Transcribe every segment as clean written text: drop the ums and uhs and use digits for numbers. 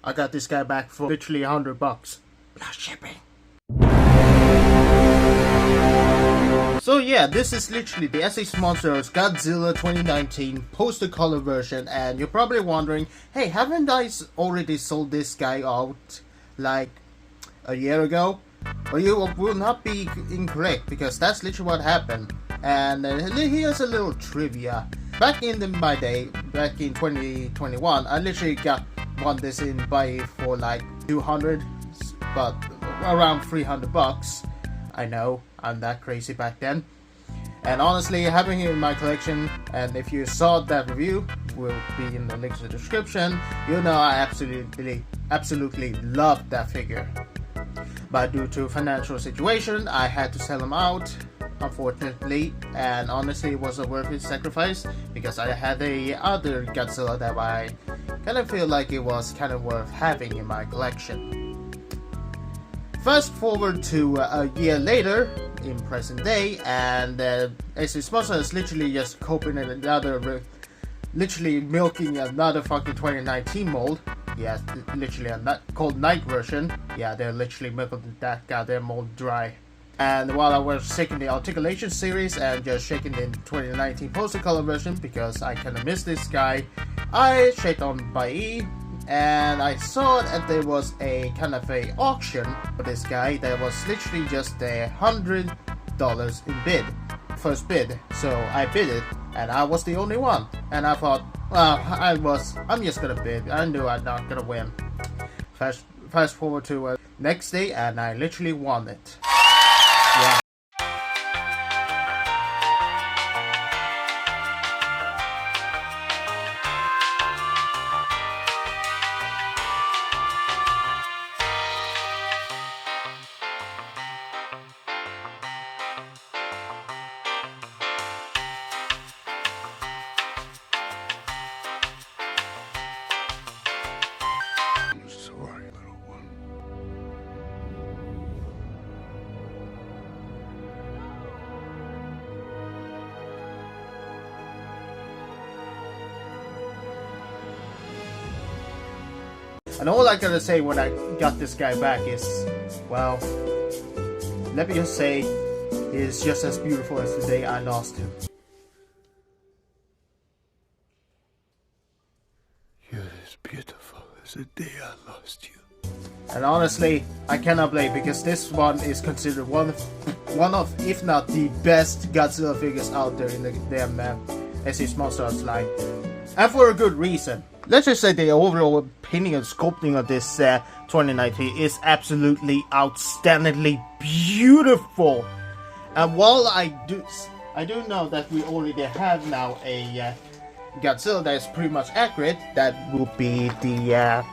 I got this guy back for literally $100 plus shipping. So yeah, this is literally the SH Monsters Godzilla 2019 poster color version, and you're probably wondering, hey, haven't I already sold this guy out like a year ago? Well, you will not be incorrect, because that's literally what happened. And here's a little trivia. Back in my day, back in 2021, I literally won this in buy for like 200, but around $300. I know, I'm that crazy back then. And honestly, having it in my collection, and if you saw that review, will be in the link to the description, you know I absolutely loved that figure. But due to financial situation, I had to sell them out, unfortunately, and honestly it was a worth it sacrifice, because I had a other Godzilla that I kind of feel like it was kind of worth having in my collection. Fast forward to a year later, in present day, and SH Monsters is literally just coping in another, literally milking another fucking 2019 mold. Yeah, literally called Night version. Yeah, they're literally milking that goddamn mold dry. And while I was shaking the articulation series and just shaking the 2019 poster color version, because I kinda missed this guy, I checked on Buy, and I saw that there was a kind of a auction for this guy that was literally just $100 in bid, first bid. So I bid it, and I was the only one. And I thought, well, I'm just gonna bid. I knew I'm not gonna win. Fast forward to next day, and I literally won it. Yeah. Sorry, little one. And all I gotta say when I got this guy back is, well, let me just say, he is just as beautiful as the day I lost him. You're as beautiful as the day I lost you. And honestly, I cannot blame, because this one is considered one of, if not the best Godzilla figures out there in the damn SH Monsters line. And for a good reason. Let's just say the overall painting and sculpting of this 2019 is absolutely outstandingly beautiful. And while I do know that we already have now a Godzilla that is pretty much accurate, that will be the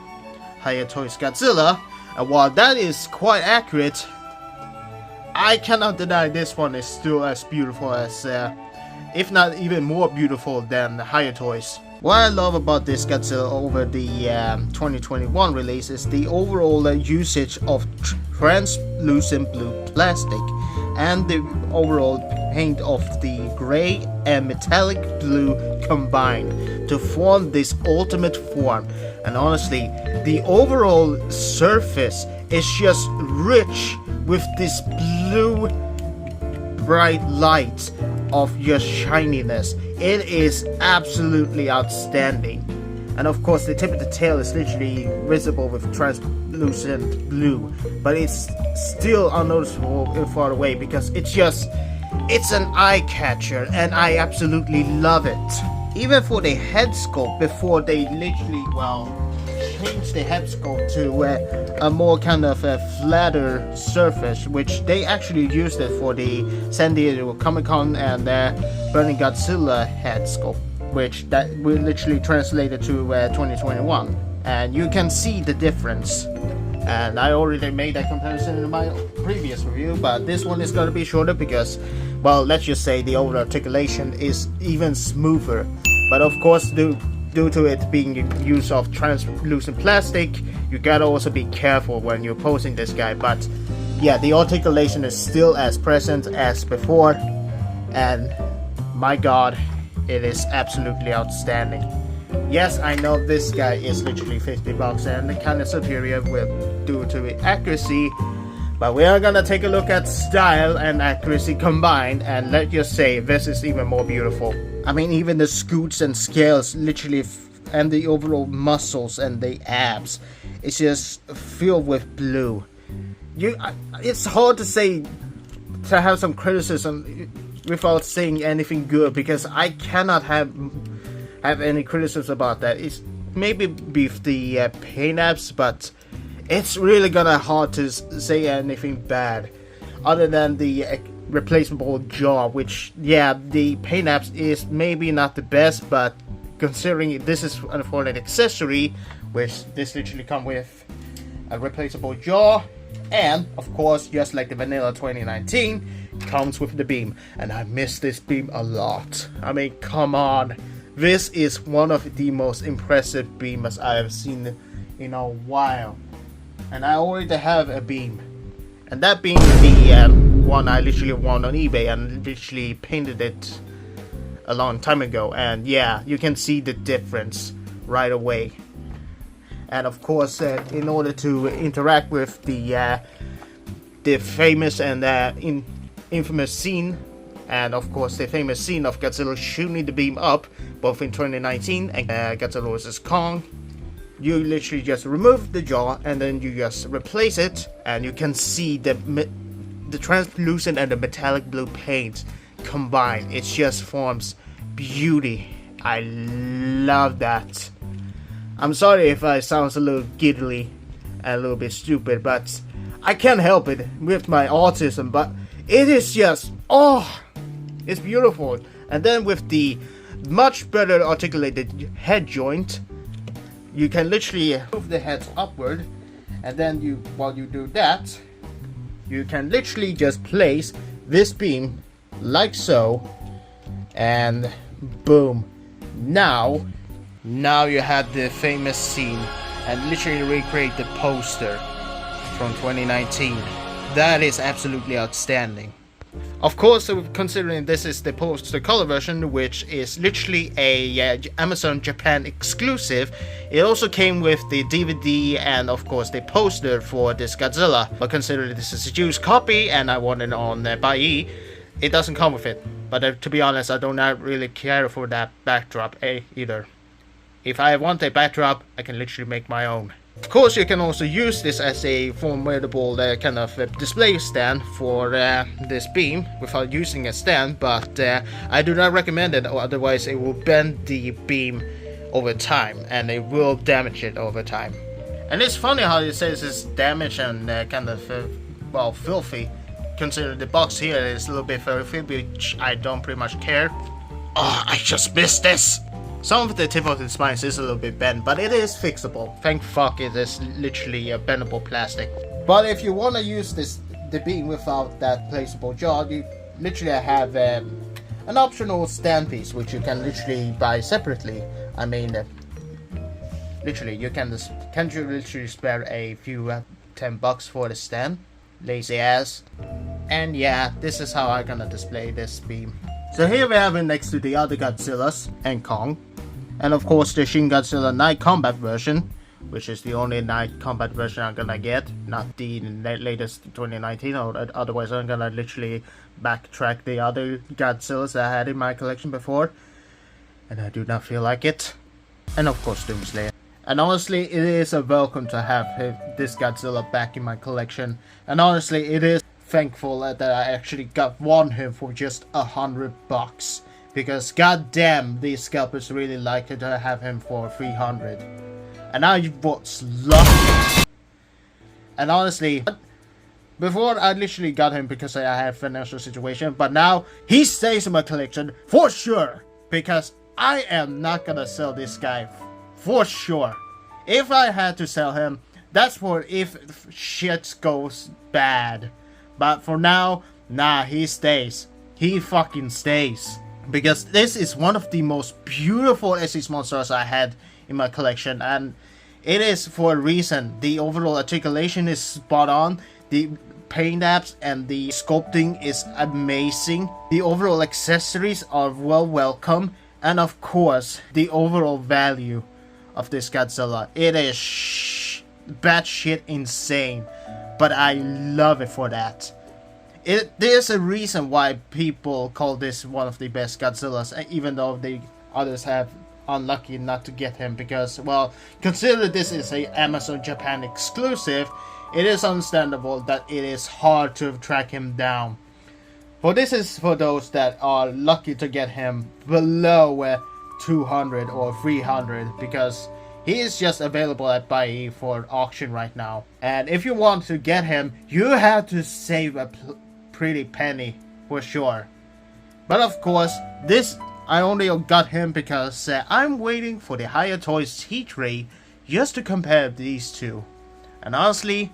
Hiya Toys Godzilla. And while that is quite accurate, I cannot deny this one is still as beautiful as, if not even more beautiful than the Hiya Toys. What I love about this Godzilla over the 2021 release is the overall usage of translucent blue plastic, and the overall paint of the gray and metallic blue combined to form this ultimate form. And honestly, the overall surface is just rich with this blue bright light of your shininess. It is absolutely outstanding. And of course the tip of the tail is literally visible with translucent blue, but it's still unnoticeable far away, because it's an eye catcher, and I absolutely love it. Even for the head sculpt, before they literally, well, changed the head sculpt to a more kind of a flatter surface, which they actually used it for the San Diego Comic-Con and Burning Godzilla head sculpt, which that we literally translated to 2021, and you can see the difference. And I already made that comparison in my previous review, but this one is going to be shorter because, well, let's just say the overall articulation is even smoother. But of course, due to it being use of translucent plastic, you gotta also be careful when you're posing this guy. But yeah, the articulation is still as present as before, and my god, it is absolutely outstanding. Yes, I know this guy is literally 50 bucks and kind of superior due to accuracy, but we are gonna take a look at style and accuracy combined, and let's just say this is even more beautiful. I mean, even the scoots and scales literally and the overall muscles and the abs, it's just filled with blue. It's hard to say, to have some criticism without saying anything good, because I cannot have any criticisms about that. It's maybe beef the paint apps, but it's really gonna hard to say anything bad other than the replaceable jaw, which, yeah, the paint apps is maybe not the best, but considering this is an afforded accessory, which this literally come with a replaceable jaw, and of course, just like the vanilla 2019, comes with the beam, and I miss this beam a lot. I mean, come on, this is one of the most impressive beams I have seen in a while, and I already have a beam, and that being the one I literally won on eBay and literally painted it a long time ago, and yeah, you can see the difference right away. And of course, in order to interact with the famous and infamous scene, and of course the famous scene of Godzilla shooting the beam up, both in 2019 and Godzilla vs. Kong, you literally just remove the jaw and then you just replace it, and you can see the translucent and the metallic blue paint combined. It just forms beauty. I love that. I'm sorry if I sound a little giddily and a little bit stupid, but I can't help it with my autism, but it is just, oh, it's beautiful. And then with the much better articulated head joint, you can literally move the head upward, and then while you do that, you can literally just place this beam like so, and boom. Now you have the famous scene and literally recreate the poster from 2019. That is absolutely outstanding. Of course, considering this is the poster color version, which is literally a Amazon Japan exclusive, it also came with the DVD and of course the poster for this Godzilla. But considering this is a used copy and I want it on Buy, it doesn't come with it. But to be honest, I do not really care for that backdrop either. If I want a backdrop, I can literally make my own. Of course, you can also use this as a formidable kind of display stand for this beam without using a stand, but I do not recommend it, or otherwise it will bend the beam over time and it will damage it over time. And it's funny how it says it's damaged and kind of well, filthy, considering the box here is a little bit filthy, which I don't pretty much care. Oh, I just missed this! Some of the tip of the spines is a little bit bent, but it is fixable. Thank fuck it is literally a bendable plastic. But if you want to use the beam without that placeable jaw, you literally have an optional stand piece, which you can literally buy separately. I mean, literally, you can you literally spare a few $10 for the stand? Lazy ass. And yeah, this is how I'm gonna display this beam. So here we have it next to the other Godzillas and Kong. And of course the Shin Godzilla Night Combat version, which is the only Night Combat version I'm gonna get, not the latest 2019, or otherwise I'm gonna literally backtrack the other Godzillas that I had in my collection before. And I do not feel like it. And of course Doomslayer. And honestly, it is a welcome to have this Godzilla back in my collection. And honestly, it is thankful that I actually won him for just $100. Because goddamn, these scalpers really like to have him for 300. And I was lucky. And honestly, before I literally got him because I had a financial situation, but now he stays in my collection for sure. Because I am not gonna sell this guy for sure. If I had to sell him, that's for if shit goes bad. But for now, nah, he stays. He fucking stays. Because this is one of the most beautiful SH monsters I had in my collection. And it is for a reason. The overall articulation is spot on. The paint apps and the sculpting is amazing. The overall accessories are well welcome. And of course, the overall value of this Godzilla, it is batshit insane, but I love it for that. There's a reason why people call this one of the best Godzillas, even though the others have unlucky not to get him, because, well, consider this is a Amazon Japan exclusive, it is understandable that it is hard to track him down. For this is for those that are lucky to get him below 200 or 300, because he is just available at Buyee for auction right now. And if you want to get him, you have to save a pretty penny for sure. But of course, this I only got him because I'm waiting for the Higher Toys heat rate just to compare these two. And honestly,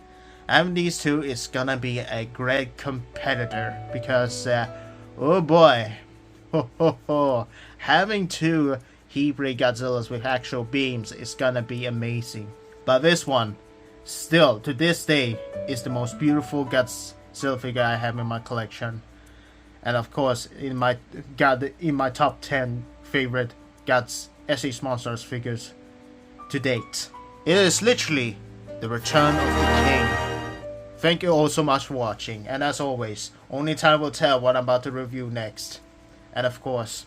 having these two is gonna be a great competitor because, oh boy, having two heat ray Godzillas with actual beams is gonna be amazing. But this one, still to this day, is the most beautiful Godzilla figure I have in my collection. And of course, in my top 10 favorite SH Monsters figures to date. It is literally the return of the king. Thank you all so much for watching, and as always, only time will tell what I'm about to review next. And of course,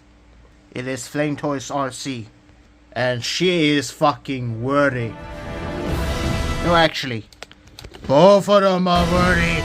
it is Flame Toys RC, and she is fucking worthy. No, actually, both of them are worthy.